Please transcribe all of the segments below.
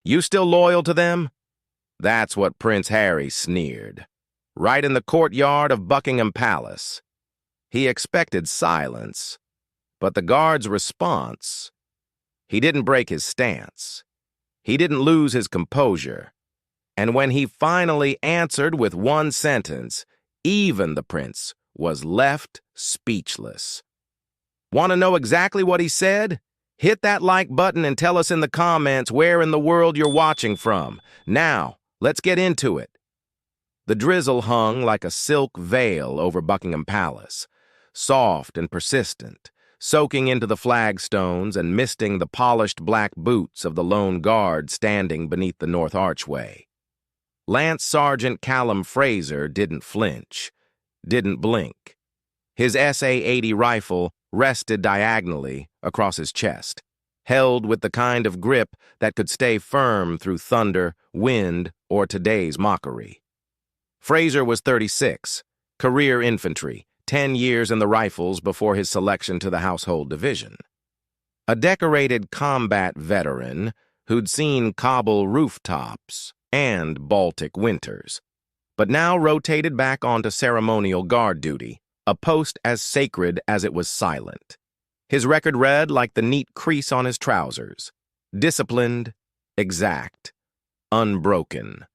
You still loyal to them?" That's what Prince Harry sneered, right in the courtyard of Buckingham Palace. He expected silence, but the guard's response— he didn't break his stance. He didn't lose his composure. And when he finally answered with one sentence, even the prince was left speechless. Want to know exactly what he said? Hit that like button and tell us in the comments where in the world you're watching from. Now, let's get into it. The drizzle hung like a silk veil over Buckingham Palace, soft and persistent, soaking into the flagstones and misting the polished black boots of the lone guard standing beneath the north archway. Lance Sergeant Callum Fraser didn't flinch, didn't blink. His SA-80 rifle rested diagonally across his chest, held with the kind of grip that could stay firm through thunder, wind, or today's mockery. Fraser was 36, career infantry, 10 years in the Rifles before his selection to the Household Division. A decorated combat veteran who'd seen Kabul rooftops and Baltic winters, but now rotated back onto ceremonial guard duty, a post as sacred as it was silent. His record read like the neat crease on his trousers: disciplined, exact, unbroken.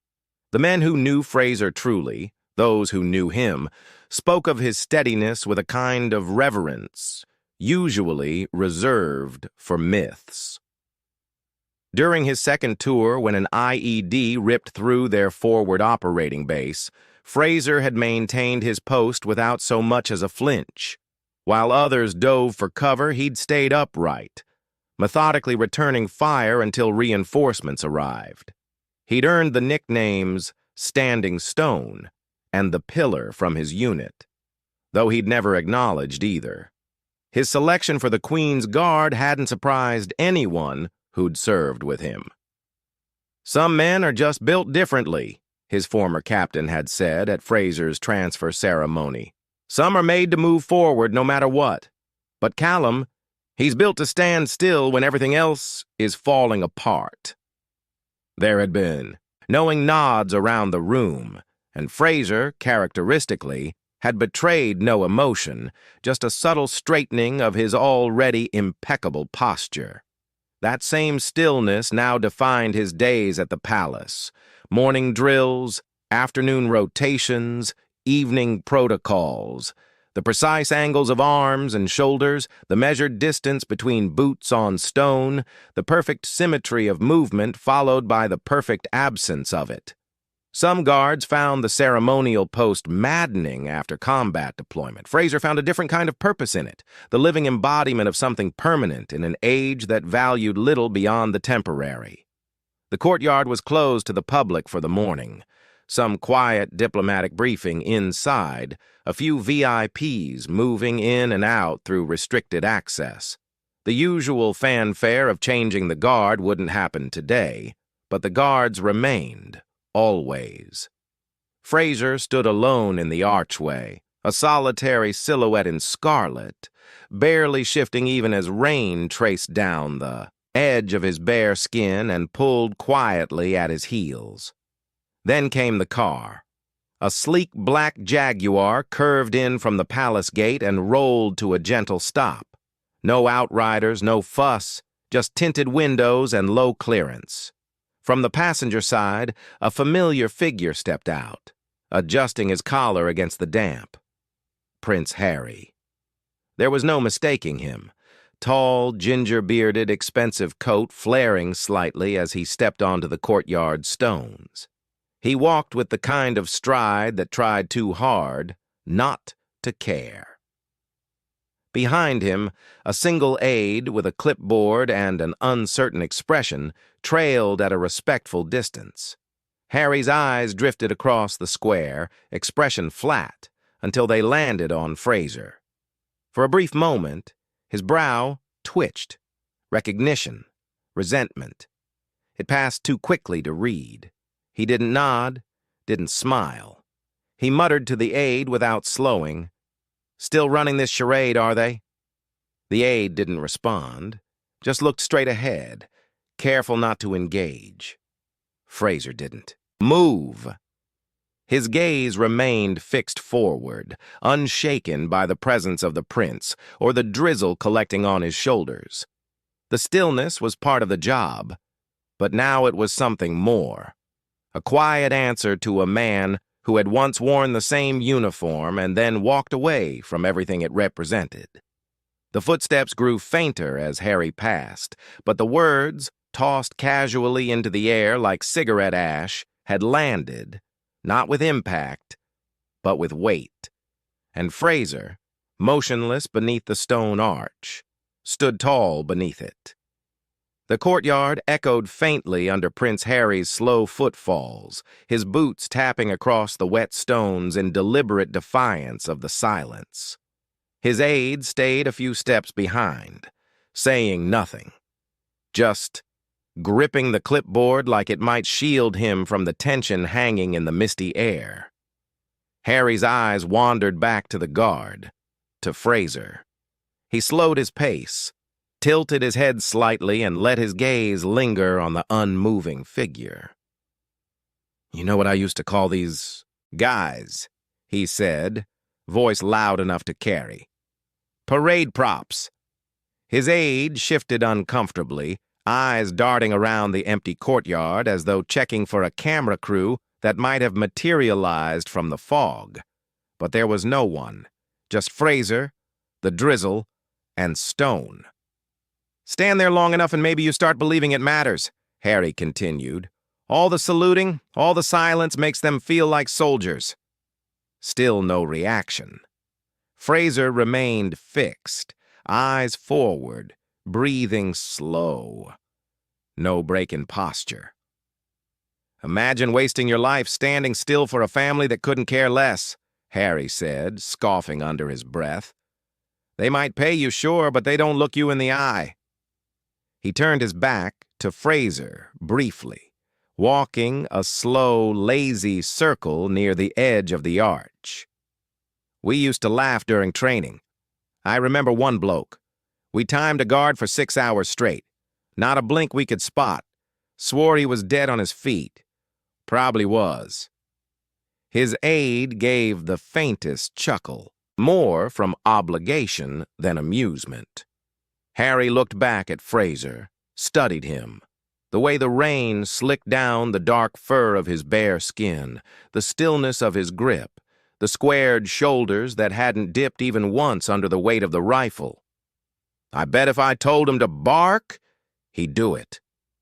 The men who knew Fraser truly, those who knew him, spoke of his steadiness with a kind of reverence, usually reserved for myths. During his second tour, when an IED ripped through their forward operating base, Fraser had maintained his post without so much as a flinch. While others dove for cover, he'd stayed upright, methodically returning fire until reinforcements arrived. He'd earned the nicknames Standing Stone and the Pillar from his unit, though he'd never acknowledged either. His selection for the Queen's Guard hadn't surprised anyone who'd served with him. "Some men are just built differently," his former captain had said at Fraser's transfer ceremony. "Some are made to move forward no matter what. But Callum, he's built to stand still when everything else is falling apart." There had been knowing nods around the room, and Fraser, characteristically, had betrayed no emotion, just a subtle straightening of his already impeccable posture. That same stillness now defined his days at the palace: morning drills, afternoon rotations, evening protocols, the precise angles of arms and shoulders, the measured distance between boots on stone, the perfect symmetry of movement followed by the perfect absence of it. Some guards found the ceremonial post maddening after combat deployment. Fraser found a different kind of purpose in it, the living embodiment of something permanent in an age that valued little beyond the temporary. The courtyard was closed to the public for the morning. Some quiet diplomatic briefing inside, a few VIPs moving in and out through restricted access. The usual fanfare of changing the guard wouldn't happen today, but the guards remained, always. Fraser stood alone in the archway, a solitary silhouette in scarlet, barely shifting even as rain traced down the edge of his bare skin and pulled quietly at his heels. Then came the car. A sleek black Jaguar curved in from the palace gate and rolled to a gentle stop. No outriders, no fuss, just tinted windows and low clearance. From the passenger side, a familiar figure stepped out, adjusting his collar against the damp. Prince Harry. There was no mistaking him. Tall, ginger-bearded, expensive coat flaring slightly as he stepped onto the courtyard stones. He walked with the kind of stride that tried too hard not to care. Behind him, a single aide with a clipboard and an uncertain expression trailed at a respectful distance. Harry's eyes drifted across the square, expression flat, until they landed on Fraser. For a brief moment, his brow twitched. Recognition, resentment. It passed too quickly to read. He didn't nod, didn't smile. He muttered to the aide without slowing, "Still running this charade, are they?" The aide didn't respond, just looked straight ahead, careful not to engage. Fraser didn't. Move! His gaze remained fixed forward, unshaken by the presence of the prince or the drizzle collecting on his shoulders. The stillness was part of the job, but now it was something more. A quiet answer to a man who had once worn the same uniform and then walked away from everything it represented. The footsteps grew fainter as Harry passed, but the words, tossed casually into the air like cigarette ash, had landed, not with impact, but with weight. And Fraser, motionless beneath the stone arch, stood tall beneath it. The courtyard echoed faintly under Prince Harry's slow footfalls, his boots tapping across the wet stones in deliberate defiance of the silence. His aide stayed a few steps behind, saying nothing, just gripping the clipboard like it might shield him from the tension hanging in the misty air. Harry's eyes wandered back to the guard, to Fraser. He slowed his pace, tilted his head slightly, and let his gaze linger on the unmoving figure. "You know what I used to call these guys," he said, voice loud enough to carry. "Parade props." His aide shifted uncomfortably, eyes darting around the empty courtyard as though checking for a camera crew that might have materialized from the fog. But there was no one, just Fraser, the drizzle, and stone. "Stand there long enough and maybe you start believing it matters," Harry continued. "All the saluting, all the silence makes them feel like soldiers." Still no reaction. Fraser remained fixed, eyes forward, breathing slow. No break in posture. "Imagine wasting your life standing still for a family that couldn't care less," Harry said, scoffing under his breath. "They might pay you, sure, but they don't look you in the eye." He turned his back to Fraser briefly, walking a slow, lazy circle near the edge of the arch. "We used to laugh during training. I remember one bloke. We timed a guard for 6 hours straight. Not a blink we could spot. Swore he was dead on his feet. Probably was." His aide gave the faintest chuckle, more from obligation than amusement. Harry looked back at Fraser, studied him. The way the rain slicked down the dark fur of his bare skin, the stillness of his grip, the squared shoulders that hadn't dipped even once under the weight of the rifle. "I bet if I told him to bark, he'd do it,"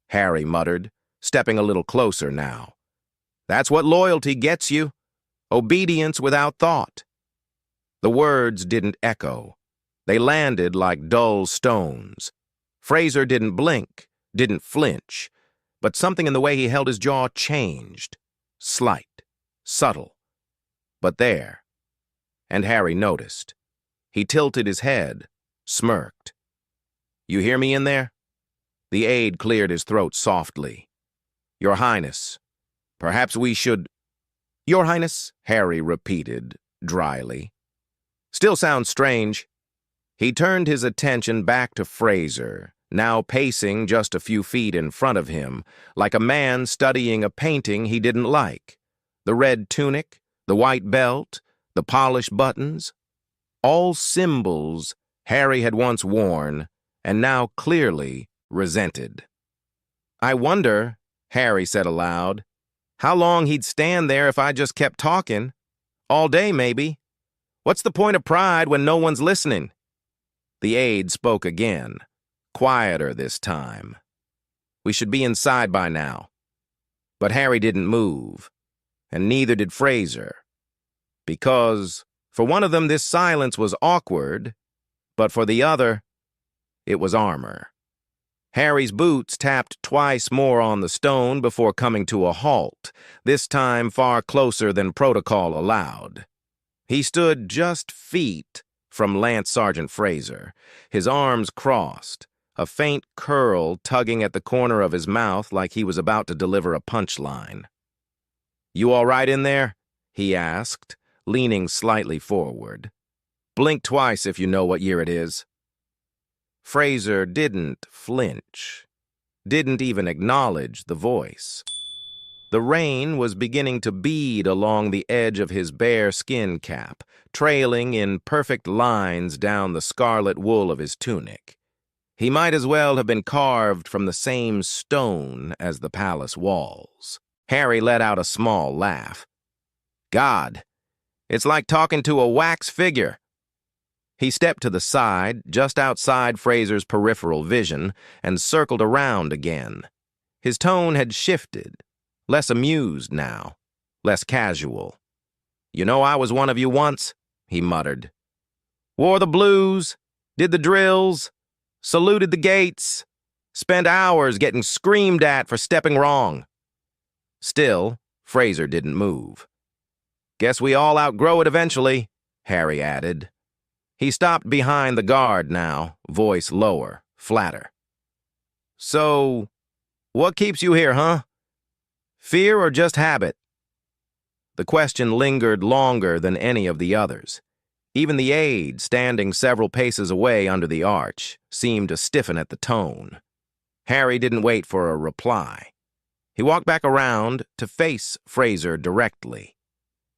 Harry muttered, stepping a little closer now. "That's what loyalty gets you. Obedience without thought." The words didn't echo. They landed like dull stones. Fraser didn't blink, didn't flinch, but something in the way he held his jaw changed. Slight, subtle, but there. And Harry noticed. He tilted his head, smirked. "You hear me in there?" The aide cleared his throat softly. "Your Highness, perhaps we should—" "Your Highness," Harry repeated, dryly. "Still sounds strange." He turned his attention back to Fraser, now pacing just a few feet in front of him, like a man studying a painting he didn't like. The red tunic, the white belt, the polished buttons, all symbols Harry had once worn and now clearly resented. "I wonder," Harry said aloud, "how long he'd stand there if I just kept talking. All day, maybe. What's the point of pride when no one's listening?" The aide spoke again, quieter this time. "We should be inside by now." But Harry didn't move, and neither did Fraser. Because, for one of them, this silence was awkward, but for the other, it was armor. Harry's boots tapped twice more on the stone before coming to a halt, this time far closer than protocol allowed. He stood just feet from Lance Sergeant Fraser, his arms crossed, a faint curl tugging at the corner of his mouth like he was about to deliver a punchline. "You all right in there?" he asked, leaning slightly forward. "Blink twice if you know what year it is." Fraser didn't flinch. didn't even acknowledge the voice. The rain was beginning to bead along the edge of his bare skin cap, trailing in perfect lines down the scarlet wool of his tunic. He might as well have been carved from the same stone as the palace walls. Harry let out a small laugh. God, it's like talking to a wax figure. He stepped to the side, just outside Fraser's peripheral vision, and circled around again. His tone had shifted, less amused now, less casual. You know I was one of you once, he muttered. Wore the blues, did the drills, saluted the gates, spent hours getting screamed at for stepping wrong. Still, Fraser didn't move. Guess we all outgrow it eventually, Harry added. He stopped behind the guard now, voice lower, flatter. So, what keeps you here, huh? Fear or just habit? The question lingered longer than any of the others. Even the aide, standing several paces away under the arch, seemed to stiffen at the tone. Harry didn't wait for a reply. He walked back around to face Fraser directly.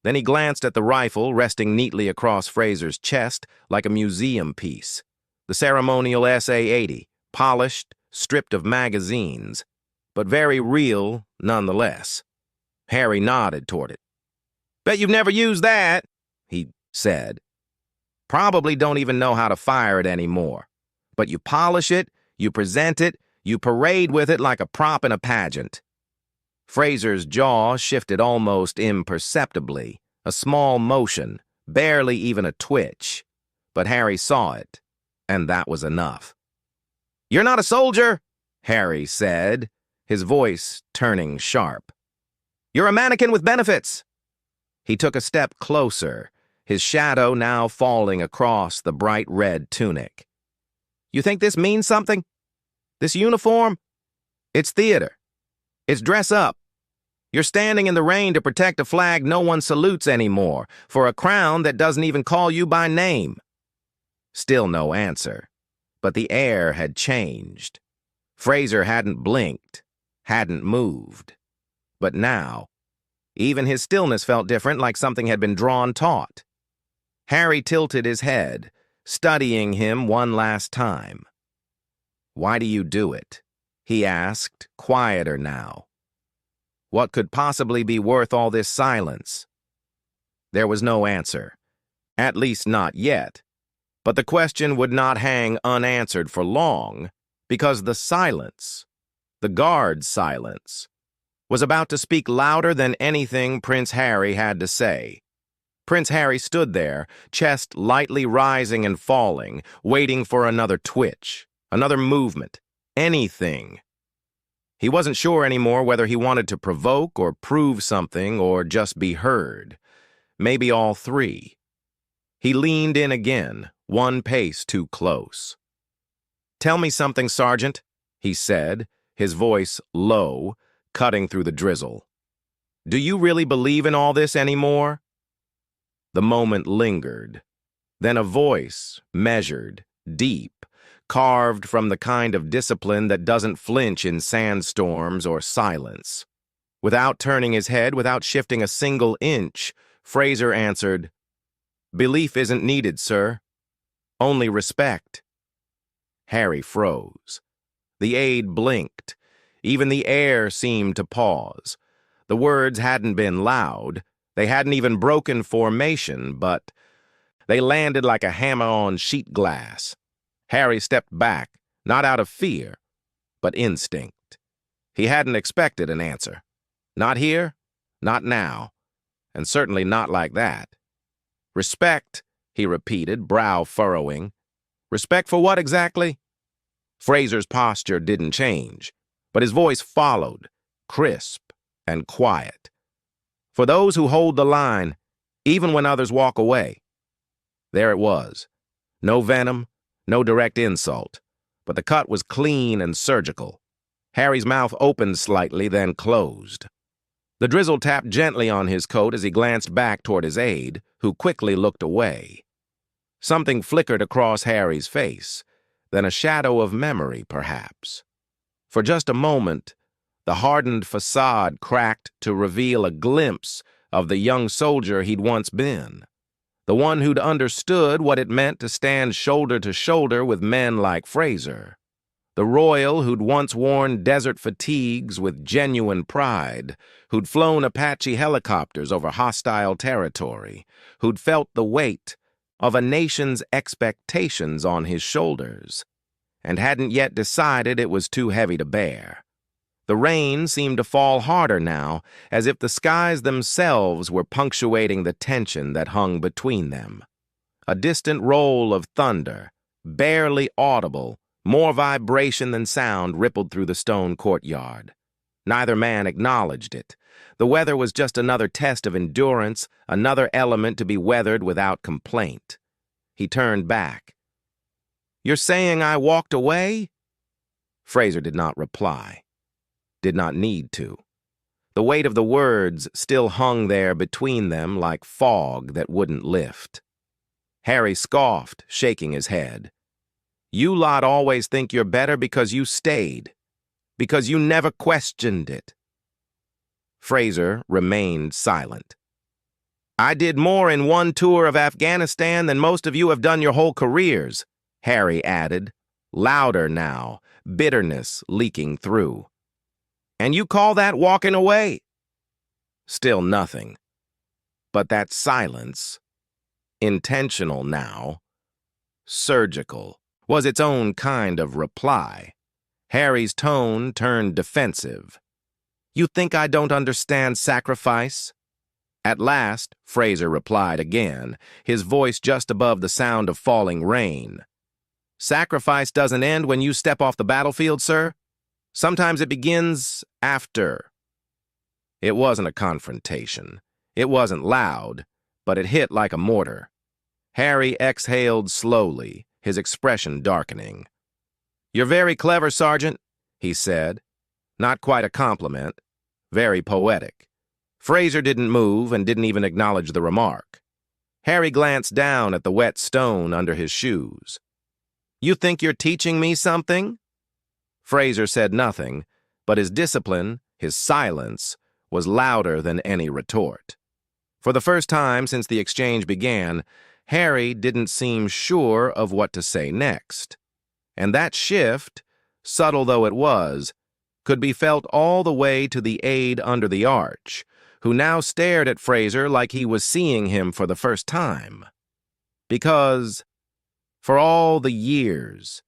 Then he glanced at the rifle resting neatly across Fraser's chest like a museum piece. The ceremonial SA-80, polished, stripped of magazines, but very real nonetheless. Harry nodded toward it. Bet you've never used that, he said. Probably don't even know how to fire it anymore. But you polish it, you present it, you parade with it like a prop in a pageant. Fraser's jaw shifted almost imperceptibly, a small motion, barely even a twitch. But Harry saw it, and that was enough. You're not a soldier, Harry said, his voice turning sharp. You're a mannequin with benefits. He took a step closer, his shadow now falling across the bright red tunic. You think this means something? This uniform? It's theater. It's dress up. You're standing in the rain to protect a flag no one salutes anymore, for a crown that doesn't even call you by name. Still no answer, but the air had changed. Fraser hadn't blinked, hadn't moved. But now, even his stillness felt different, like something had been drawn taut. Harry tilted his head, studying him one last time. Why do you do it? He asked, quieter now. What could possibly be worth all this silence? There was no answer, at least not yet. But the question would not hang unanswered for long, because the silence, the guard's silence, was about to speak louder than anything Prince Harry had to say. Prince Harry stood there, chest lightly rising and falling, waiting for another twitch, another movement, anything. He wasn't sure anymore whether he wanted to provoke or prove something or just be heard. Maybe all three. He leaned in again, one pace too close. Tell me something, Sergeant, he said, his voice low, cutting through the drizzle. Do you really believe in all this anymore? The moment lingered. Then a voice, measured, deep, carved from the kind of discipline that doesn't flinch in sandstorms or silence. Without turning his head, without shifting a single inch, Fraser answered, Belief isn't needed, sir. Only respect. Harry froze. The aide blinked. Even the air seemed to pause. The words hadn't been loud. They hadn't even broken formation, but they landed like a hammer on sheet glass. Harry stepped back, not out of fear, but instinct. He hadn't expected an answer. Not here, not now, and certainly not like that. Respect, he repeated, brow furrowing. Respect for what exactly? Fraser's posture didn't change, but his voice followed, crisp and quiet. For those who hold the line, even when others walk away. There it was. No venom, no direct insult, but the cut was clean and surgical. Harry's mouth opened slightly, then closed. The drizzle tapped gently on his coat as he glanced back toward his aide, who quickly looked away. Something flickered across Harry's face, then a shadow of memory, perhaps. For just a moment, the hardened facade cracked to reveal a glimpse of the young soldier he'd once been, the one who'd understood what it meant to stand shoulder to shoulder with men like Fraser, the royal who'd once worn desert fatigues with genuine pride, who'd flown Apache helicopters over hostile territory, who'd felt the weight of a nation's expectations on his shoulders, and hadn't yet decided it was too heavy to bear. The rain seemed to fall harder now, as if the skies themselves were punctuating the tension that hung between them. A distant roll of thunder, barely audible, more vibration than sound, rippled through the stone courtyard. Neither man acknowledged it. The weather was just another test of endurance, another element to be weathered without complaint. He turned back. "You're saying I walked away?" Fraser did not reply. Did not need to. The weight of the words still hung there between them like fog that wouldn't lift. Harry scoffed, shaking his head. "You lot always think you're better because you stayed, because you never questioned it." Fraser remained silent. "I did more in one tour of Afghanistan than most of you have done your whole careers," Harry added, louder now, bitterness leaking through. "And you call that walking away?" Still nothing. But that silence, intentional now, surgical, was its own kind of reply. Harry's tone turned defensive. "You think I don't understand sacrifice?" At last, Fraser replied again, his voice just above the sound of falling rain. "Sacrifice doesn't end when you step off the battlefield, sir. Sometimes it begins after." It wasn't a confrontation. It wasn't loud, but it hit like a mortar. Harry exhaled slowly, his expression darkening. "You're very clever, Sergeant," he said. Not quite a compliment. Very poetic. Fraser didn't move and didn't even acknowledge the remark. Harry glanced down at the wet stone under his shoes. "You think you're teaching me something?" Fraser said nothing, but his discipline, his silence, was louder than any retort. For the first time since the exchange began, Harry didn't seem sure of what to say next. And that shift, subtle though it was, could be felt all the way to the aide under the arch, who now stared at Fraser like he was seeing him for the first time. Because, for all the years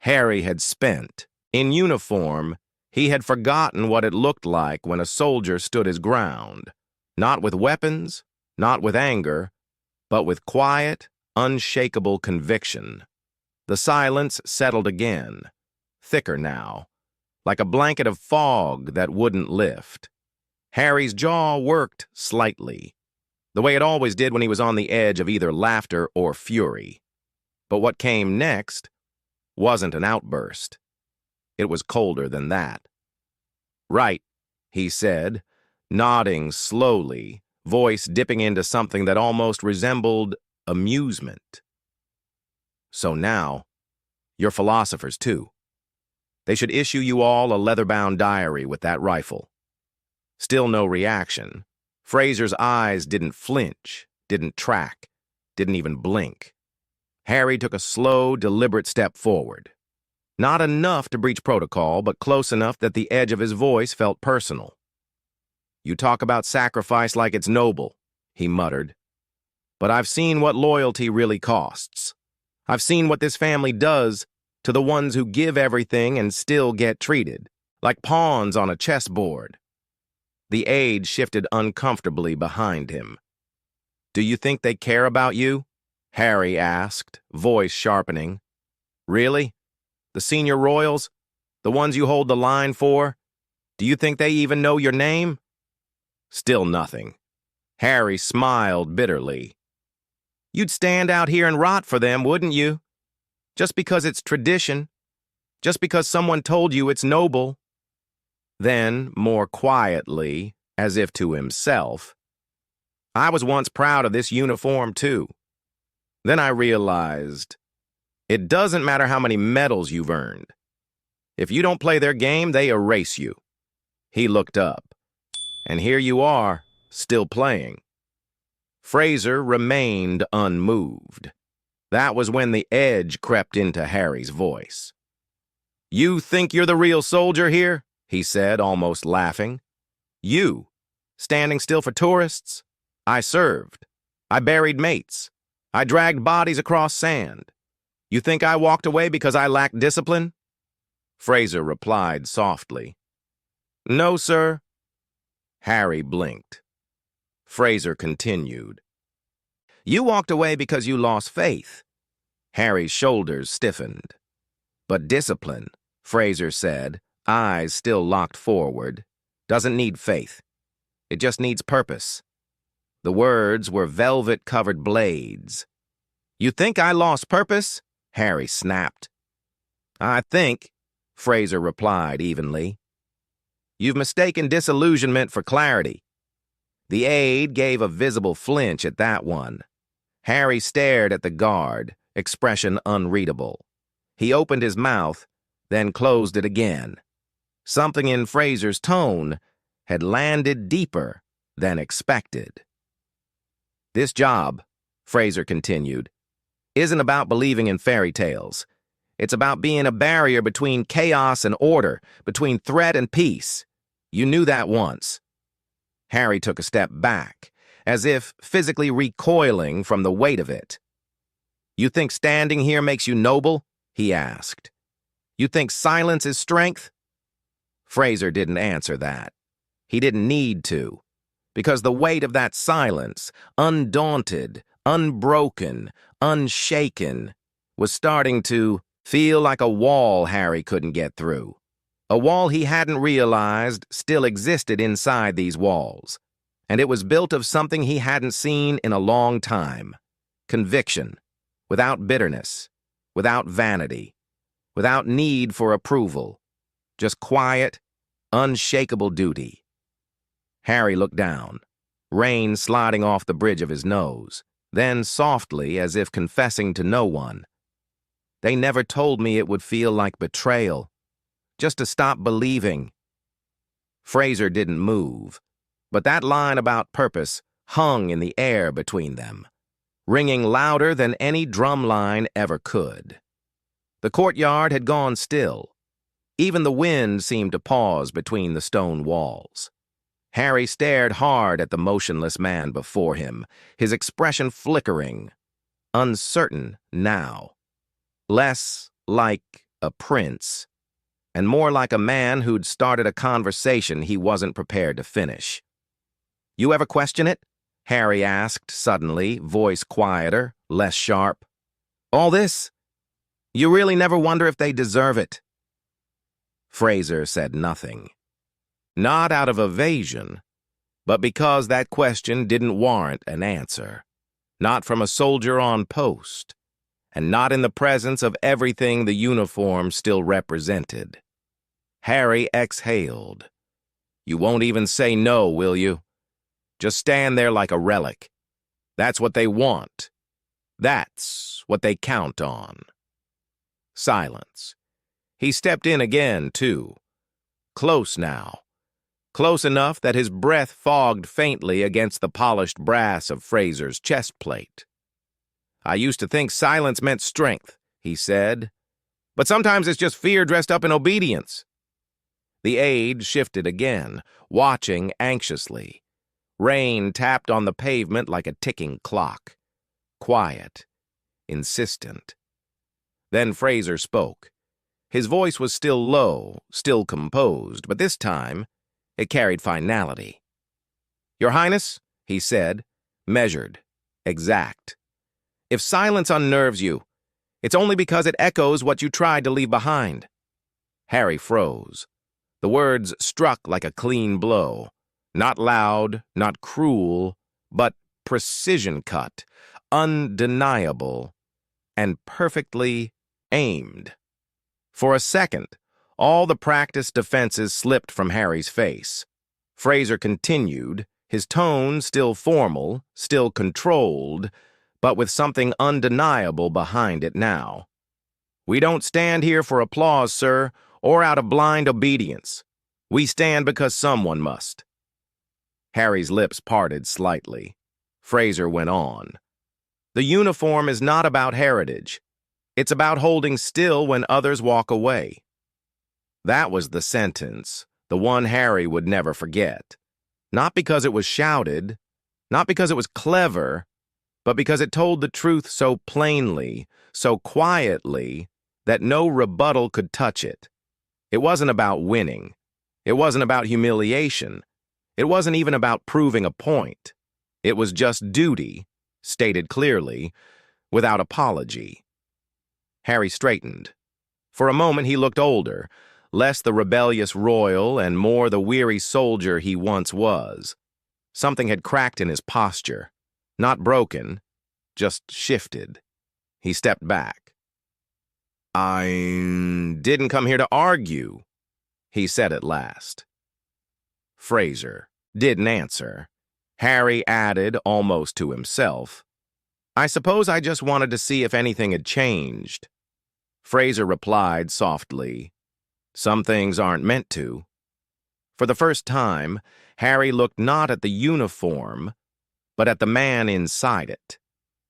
Harry had spent in uniform, he had forgotten what it looked like when a soldier stood his ground, not with weapons, not with anger, but with quiet, unshakable conviction. The silence settled again, thicker now, like a blanket of fog that wouldn't lift. Harry's jaw worked slightly, the way it always did when he was on the edge of either laughter or fury. But what came next wasn't an outburst. It was colder than that. "Right," he said, nodding slowly, voice dipping into something that almost resembled amusement. "So now, you're philosophers too. They should issue you all a leather-bound diary with that rifle." Still no reaction. Fraser's eyes didn't flinch, didn't track, didn't even blink. Harry took a slow, deliberate step forward. Not enough to breach protocol, but close enough that the edge of his voice felt personal. "You talk about sacrifice like it's noble," he muttered. "But I've seen what loyalty really costs. I've seen what this family does to the ones who give everything and still get treated, like pawns on a chessboard." The aide shifted uncomfortably behind him. "Do you think they care about you?" Harry asked, voice sharpening. "Really? The senior royals? The ones you hold the line for? Do you think they even know your name?" Still nothing. Harry smiled bitterly. "You'd stand out here and rot for them, wouldn't you? Just because it's tradition. Just because someone told you it's noble." Then, more quietly, as if to himself, "I was once proud of this uniform, too. Then I realized, it doesn't matter how many medals you've earned. If you don't play their game, they erase you. He looked up. And here you are, still playing. Fraser remained unmoved. That was when the edge crept into Harry's voice. "You think you're the real soldier here?" he said, almost laughing. "You, standing still for tourists? I served. I buried mates. I dragged bodies across sand. You think I walked away because I lacked discipline?" Fraser replied softly. "No, sir." Harry blinked. Fraser continued. "You walked away because you lost faith." Harry's shoulders stiffened. "But discipline," Fraser said, eyes still locked forward, "doesn't need faith. It just needs purpose." The words were velvet-covered blades. "You think I lost purpose?" Harry snapped. "I think," Fraser replied evenly. "You've mistaken disillusionment for clarity." The aide gave a visible flinch at that one. Harry stared at the guard, expression unreadable. He opened his mouth, then closed it again. Something in Fraser's tone had landed deeper than expected. "This job," Fraser continued, "isn't about believing in fairy tales. It's about being a barrier between chaos and order, between threat and peace. You knew that once." Harry took a step back, as if physically recoiling from the weight of it. "You think standing here makes you noble?" he asked. "You think silence is strength?" Fraser didn't answer that. He didn't need to, because the weight of that silence, undaunted, unbroken, unshaken, was starting to feel like a wall Harry couldn't get through. A wall he hadn't realized still existed inside these walls, and it was built of something he hadn't seen in a long time. Conviction, without bitterness, without vanity, without need for approval, just quiet, unshakable duty. Harry looked down, rain sliding off the bridge of his nose, then softly, as if confessing to no one. "They never told me it would feel like betrayal. Just to stop believing." Fraser didn't move, but that line about purpose hung in the air between them, ringing louder than any drum line ever could. The courtyard had gone still. Even the wind seemed to pause between the stone walls. Harry stared hard at the motionless man before him, his expression flickering, uncertain now, less like a prince, and more like a man who'd started a conversation he wasn't prepared to finish. "You ever question it?" Harry asked suddenly, voice quieter, less sharp. "All this? You really never wonder if they deserve it?" Fraser said nothing. Not out of evasion, but because that question didn't warrant an answer. Not from a soldier on post, and not in the presence of everything the uniform still represented. Harry exhaled. "You won't even say no, will you? Just stand there like a relic. That's what they want. That's what they count on." Silence. He stepped in again, too. Close now. Close enough that his breath fogged faintly against the polished brass of Fraser's chest plate. "I used to think silence meant strength," he said. "But sometimes it's just fear dressed up in obedience." The aide shifted again, watching anxiously. Rain tapped on the pavement like a ticking clock. Quiet. Insistent. Then Fraser spoke. His voice was still low, still composed, but this time it carried finality. "Your Highness," he said, measured, exact. "If silence unnerves you, it's only because it echoes what you tried to leave behind." Harry froze. The words struck like a clean blow. Not loud, not cruel, but precision cut, undeniable, and perfectly aimed. For a second, all the practiced defenses slipped from Harry's face. Fraser continued, his tone still formal, still controlled, but with something undeniable behind it now. "We don't stand here for applause, sir, or out of blind obedience. We stand because someone must. Harry's lips parted slightly. Fraser went on. The uniform is not about heritage. It's about holding still when others walk away. That was the sentence, the one Harry would never forget. Not because it was shouted, not because it was clever, but because it told the truth so plainly, so quietly, that no rebuttal could touch it. It wasn't about winning. It wasn't about humiliation. It wasn't even about proving a point. It was just duty, stated clearly, without apology. Harry straightened. For a moment he looked older, less the rebellious royal and more the weary soldier he once was. Something had cracked in his posture. Not broken, just shifted. He stepped back. "I didn't come here to argue," he said at last. Fraser didn't answer. Harry added, almost to himself, "I suppose I just wanted to see if anything had changed." Fraser replied softly, "Some things aren't meant to." For the first time, Harry looked not at the uniform, but at the man inside it.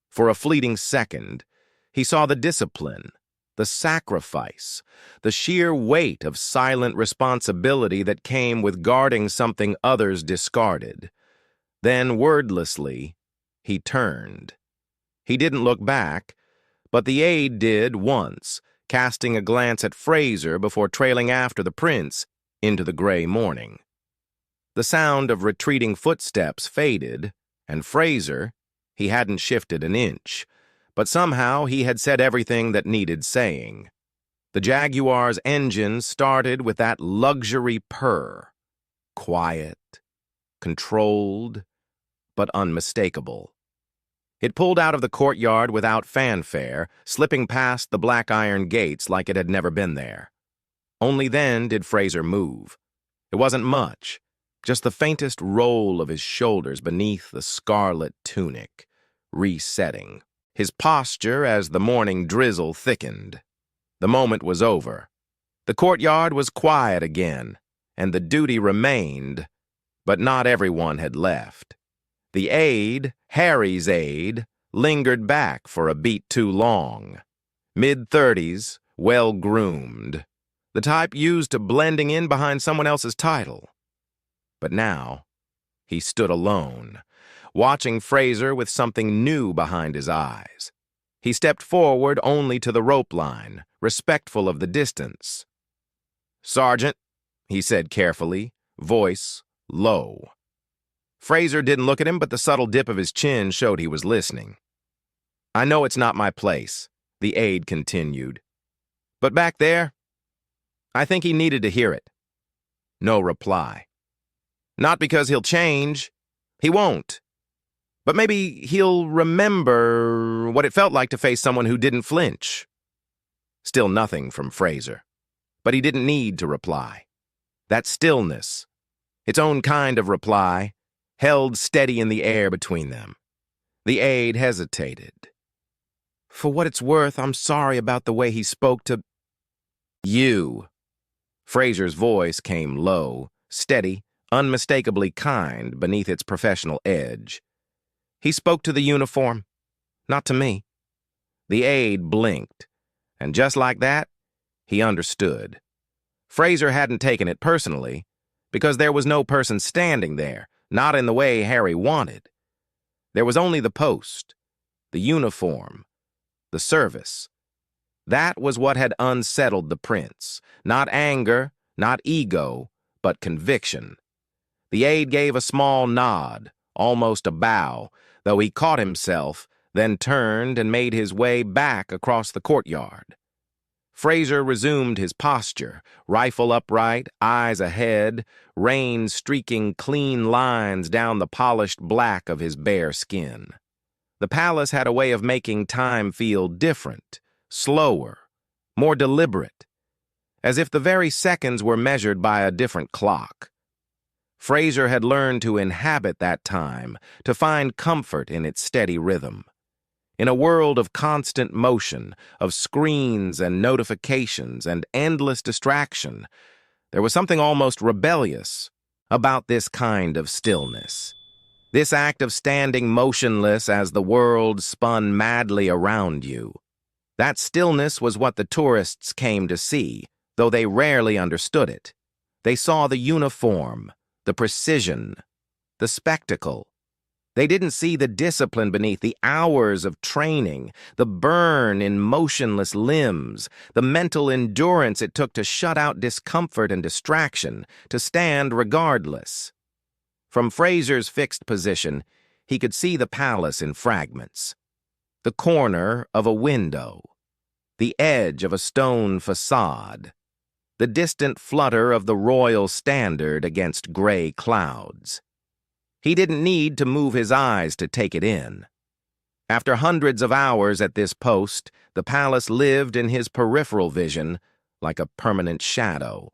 For a fleeting second, he saw the discipline, the sacrifice, the sheer weight of silent responsibility that came with guarding something others discarded. Then, wordlessly, he turned. He didn't look back, but the aide did once, casting a glance at Fraser before trailing after the prince into the gray morning. The sound of retreating footsteps faded, and Fraser, he hadn't shifted an inch, but somehow he had said everything that needed saying. The Jaguar's engine started with that luxury purr, quiet, controlled, but unmistakable. It pulled out of the courtyard without fanfare, slipping past the black iron gates like it had never been there. Only then did Fraser move. It wasn't much, just the faintest roll of his shoulders beneath the scarlet tunic, resetting. His posture as the morning drizzle thickened. The moment was over. The courtyard was quiet again, and the duty remained, but not everyone had left. The aide, Harry's aide, lingered back for a beat too long. Mid-30s, well-groomed, the type used to blending in behind someone else's title. But now, he stood alone, watching Fraser with something new behind his eyes. He stepped forward only to the rope line, respectful of the distance. "Sergeant," he said carefully, voice low. Fraser didn't look at him, but the subtle dip of his chin showed he was listening. "I know it's not my place," the aide continued. "But back there, I think he needed to hear it." No reply. "Not because he'll change. He won't. But maybe he'll remember what it felt like to face someone who didn't flinch." Still nothing from Fraser. But he didn't need to reply. That stillness, its own kind of reply, held steady in the air between them. The aide hesitated. "For what it's worth, I'm sorry about the way he spoke to you." Fraser's voice came low, steady, unmistakably kind beneath its professional edge. "He spoke to the uniform, not to me." The aide blinked, and just like that, he understood. Fraser hadn't taken it personally, because there was no person standing there, not in the way Harry wanted. There was only the post, the uniform, the service. That was what had unsettled the prince. Not anger, not ego, but conviction. The aide gave a small nod, almost a bow, though he caught himself, then turned and made his way back across the courtyard. Fraser resumed his posture, rifle upright, eyes ahead, reins streaking clean lines down the polished black of his bare skin. The palace had a way of making time feel different, slower, more deliberate, as if the very seconds were measured by a different clock. Fraser had learned to inhabit that time, to find comfort in its steady rhythm. In a world of constant motion, of screens and notifications and endless distraction, there was something almost rebellious about this kind of stillness. This act of standing motionless as the world spun madly around you. That stillness was what the tourists came to see, though they rarely understood it. They saw the uniform, the precision, the spectacle. They didn't see the discipline beneath, the hours of training, the burn in motionless limbs, the mental endurance it took to shut out discomfort and distraction, to stand regardless. From Fraser's fixed position, he could see the palace in fragments. The corner of a window, the edge of a stone facade, the distant flutter of the royal standard against gray clouds. He didn't need to move his eyes to take it in. After hundreds of hours at this post, the palace lived in his peripheral vision like a permanent shadow.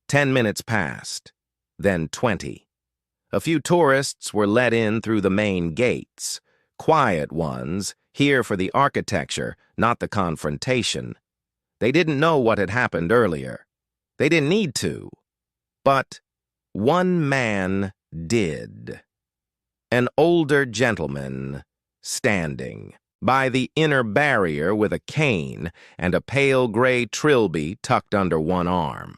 10 minutes passed, then 20. A few tourists were let in through the main gates, quiet ones, here for the architecture, not the confrontation. They didn't know what had happened earlier. They didn't need to. But one man did. An older gentleman, standing by the inner barrier with a cane and a pale gray trilby tucked under one arm.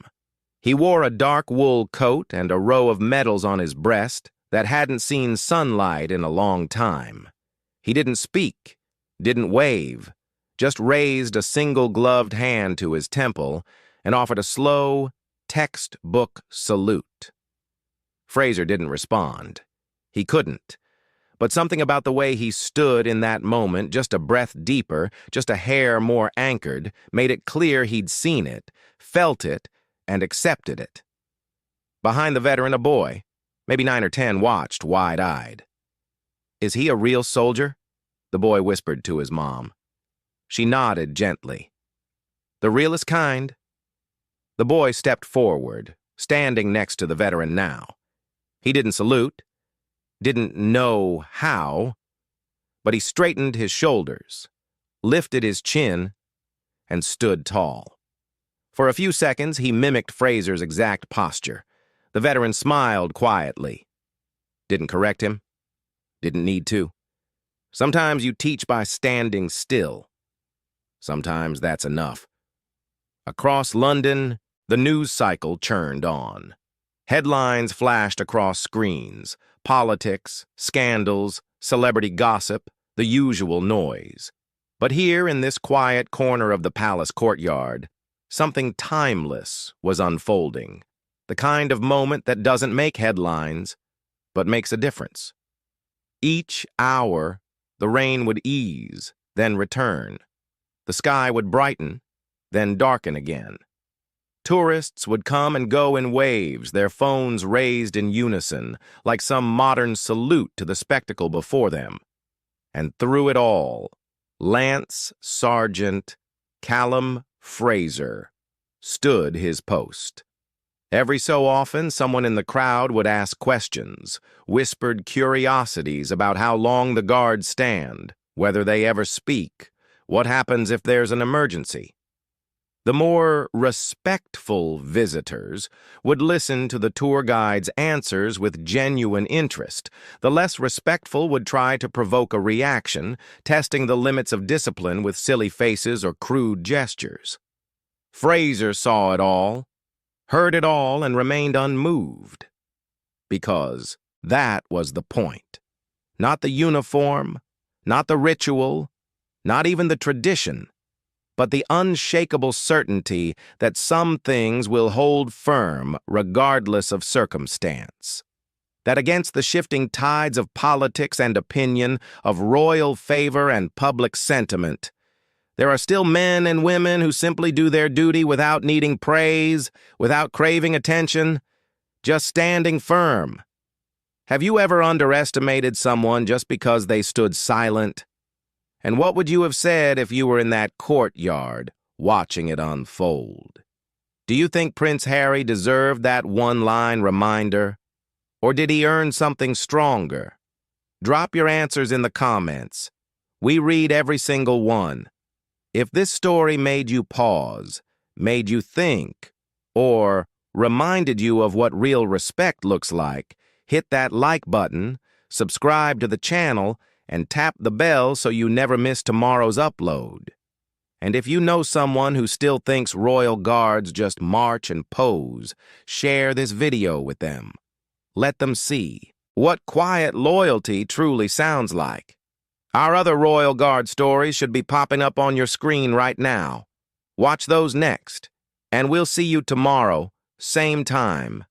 He wore a dark wool coat and a row of medals on his breast that hadn't seen sunlight in a long time. He didn't speak, didn't wave, just raised a single-gloved hand to his temple and offered a slow, textbook salute. Fraser didn't respond. He couldn't. But something about the way he stood in that moment, just a breath deeper, just a hair more anchored, made it clear he'd seen it, felt it, and accepted it. Behind the veteran, a boy, maybe 9 or 10, watched, wide-eyed. "Is he a real soldier?" the boy whispered to his mom. She nodded gently. "The realest kind." The boy stepped forward, standing next to the veteran now. He didn't salute, didn't know how, but he straightened his shoulders, lifted his chin, and stood tall. For a few seconds, he mimicked Fraser's exact posture. The veteran smiled quietly. Didn't correct him. Didn't need to. Sometimes you teach by standing still. Sometimes that's enough. Across London, the news cycle churned on. Headlines flashed across screens. Politics, scandals, celebrity gossip, the usual noise. But here in this quiet corner of the palace courtyard, something timeless was unfolding, the kind of moment that doesn't make headlines, but makes a difference. Each hour, the rain would ease, then return. The sky would brighten, then darken again. Tourists would come and go in waves, their phones raised in unison, like some modern salute to the spectacle before them. And through it all, Lance Sergeant Callum Fraser stood his post. Every so often, someone in the crowd would ask questions, whispered curiosities about how long the guards stand, whether they ever speak, what happens if there's an emergency. The more respectful visitors would listen to the tour guide's answers with genuine interest. The less respectful would try to provoke a reaction, testing the limits of discipline with silly faces or crude gestures. Fraser saw it all, heard it all, and remained unmoved. Because that was the point. Not the uniform, not the ritual, not even the tradition, but the unshakable certainty that some things will hold firm regardless of circumstance. That against the shifting tides of politics and opinion, of royal favor and public sentiment, there are still men and women who simply do their duty without needing praise, without craving attention, just standing firm. Have you ever underestimated someone just because they stood silent? And what would you have said if you were in that courtyard, watching it unfold? Do you think Prince Harry deserved that one-line reminder? Or did he earn something stronger? Drop your answers in the comments. We read every single one. If this story made you pause, made you think, or reminded you of what real respect looks like, hit that like button, subscribe to the channel, and tap the bell so you never miss tomorrow's upload. And if you know someone who still thinks royal guards just march and pose, share this video with them. Let them see what quiet loyalty truly sounds like. Our other Royal Guard stories should be popping up on your screen right now. Watch those next, and we'll see you tomorrow, same time,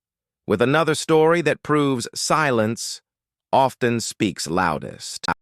with another story that proves silence often speaks loudest.